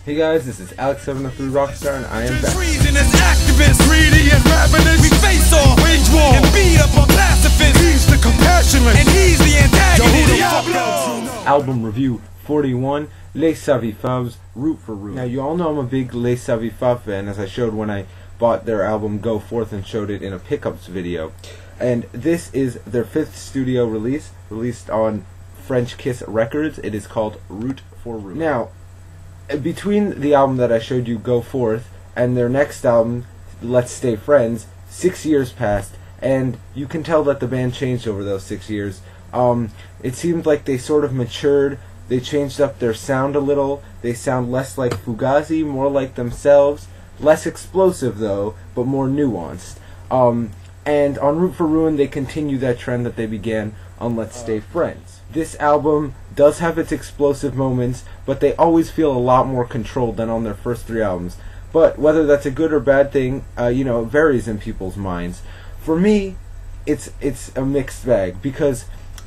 Hey guys, this is Alex703 Rockstar, and I am back. Treason as activists, greedy and ravenous. We face off, wage war, and beat up on pacifists. He's the compassionate, and he's the antagonist. Album review 41, Les Savy Fav's Root for Root. Now, you all know I'm a big Les Savy Fav fan, as I showed when I bought their album Go Forth and showed it in a pickups video. And this is their 5th studio release, released on Frenchkiss Records. It is called Root for Root. Now, between the album that I showed you, Go Forth, and their next album, Let's Stay Friends, 6 years passed, and you can tell that the band changed over those 6 years. It seemed like they sort of matured. They changed up their sound a little. They sound less like Fugazi, more like themselves. Less explosive, though, but more nuanced. And on Root for Ruin, they continue that trend that they began on Let's Stay Friends. This album does have its explosive moments, but they always feel a lot more controlled than on their first 3 albums. But whether that's a good or bad thing, it varies in people's minds. For me, it's a mixed bag, because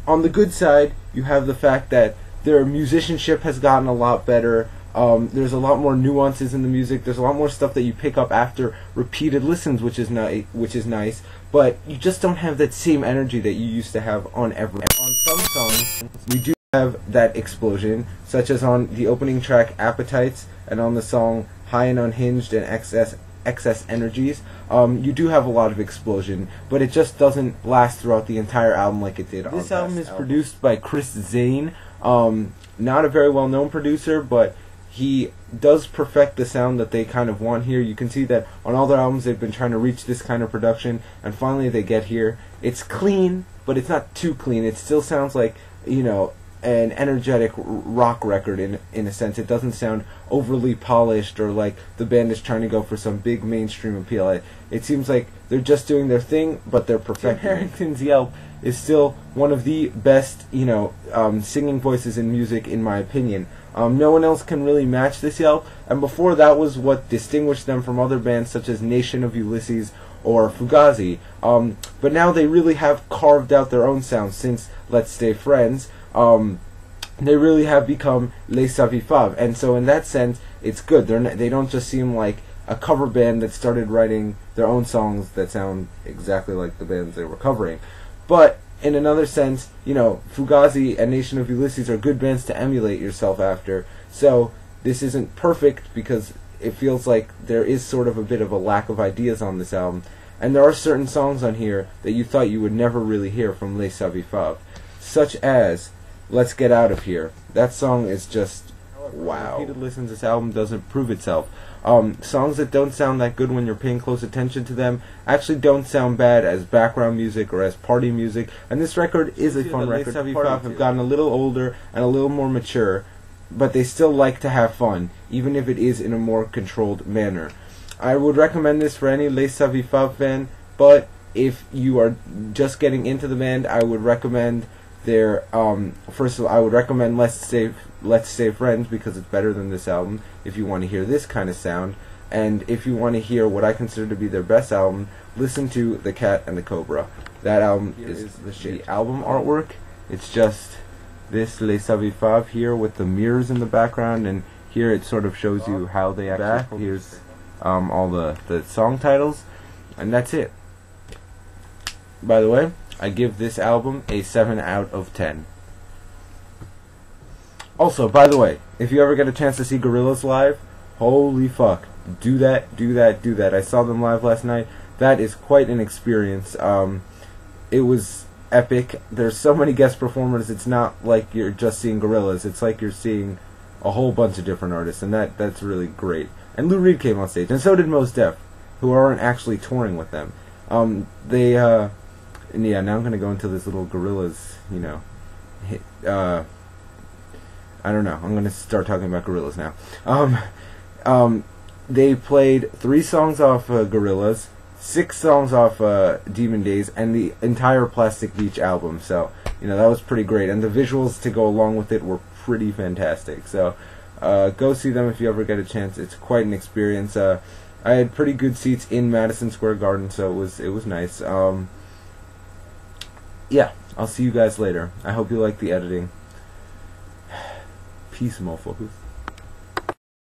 on the good side, you have the fact that their musicianship has gotten a lot better. There's a lot more nuances in the music. There's a lot more stuff that you pick up after repeated listens, which is nice. But you just don't have that same energy that you used to have on every. On some songs, we do have that explosion, such as on the opening track Appetites, and on the song High and Unhinged and Excess Energies. You do have a lot of explosion, but it just doesn't last throughout the entire album like it did on this album. Is produced by Chris Zane, not a very well-known producer, but he does perfect the sound that they kind of want here. You can see that on all their albums they've been trying to reach this kind of production, and finally they get here. It's clean, but it's not too clean. It still sounds like, an energetic rock record in a sense. It doesn't sound overly polished or like the band is trying to go for some big mainstream appeal. It seems like they're just doing their thing, but they're perfecting. Tim Harrington's yelp is still one of the best, singing voices in music, in my opinion. No one else can really match this yelp, and before that was what distinguished them from other bands such as Nation of Ulysses or Fugazi. But now they really have carved out their own sound since Let's Stay Friends. They really have become Les Savy Fav, and so in that sense, it's good. They don't just seem like a cover band that started writing their own songs that sound exactly like the bands they were covering. But in another sense, Fugazi and Nation of Ulysses are good bands to emulate yourself after. So this isn't perfect because it feels like there is sort of a bit of a lack of ideas on this album. And there are certain songs on here that you thought you would never really hear from Les Savy Fav, such as Let's Get Out of Here. That song is just wow. Repeated listens, this album doesn't prove itself. Songs that don't sound that good when you're paying close attention to them actually don't sound bad as background music or as party music, and this record is a fun record. Les Savy Fav have gotten a little older and a little more mature, but they still like to have fun, even if it is in a more controlled manner. I would recommend this for any Les Savy Fav fan, but if you are just getting into the band, I would recommend their first of all, I would recommend Let's Stay Friends, because it's better than this album if you want to hear this kind of sound. And if you want to hear what I consider to be their best album, listen to The Cat and the Cobra. That album is the shit. The album artwork, it's just this Les Savy Fav here with the mirrors in the background, and here it sort of shows you how they act. Here's all the song titles, and that's it. By the way, I give this album a 7 out of 10. Also, by the way, if you ever get a chance to see Gorillaz live, holy fuck, do that. I saw them live last night. That is quite an experience. It was epic. There's so many guest performers, it's not like you're just seeing Gorillaz. It's like you're seeing a whole bunch of different artists, and that's really great. And Lou Reed came on stage, and so did Mos Def, who aren't actually touring with them. And yeah, now I'm going to go into this little Gorillaz, I don't know. I'm going to start talking about Gorillaz now. They played 3 songs off Gorillaz, 6 songs off Demon Days, and the entire Plastic Beach album. So, that was pretty great. And the visuals to go along with it were pretty fantastic. So, go see them if you ever get a chance. It's quite an experience. I had pretty good seats in Madison Square Garden, so it was nice. Yeah, I'll see you guys later. I hope you like the editing. Peace, mofos.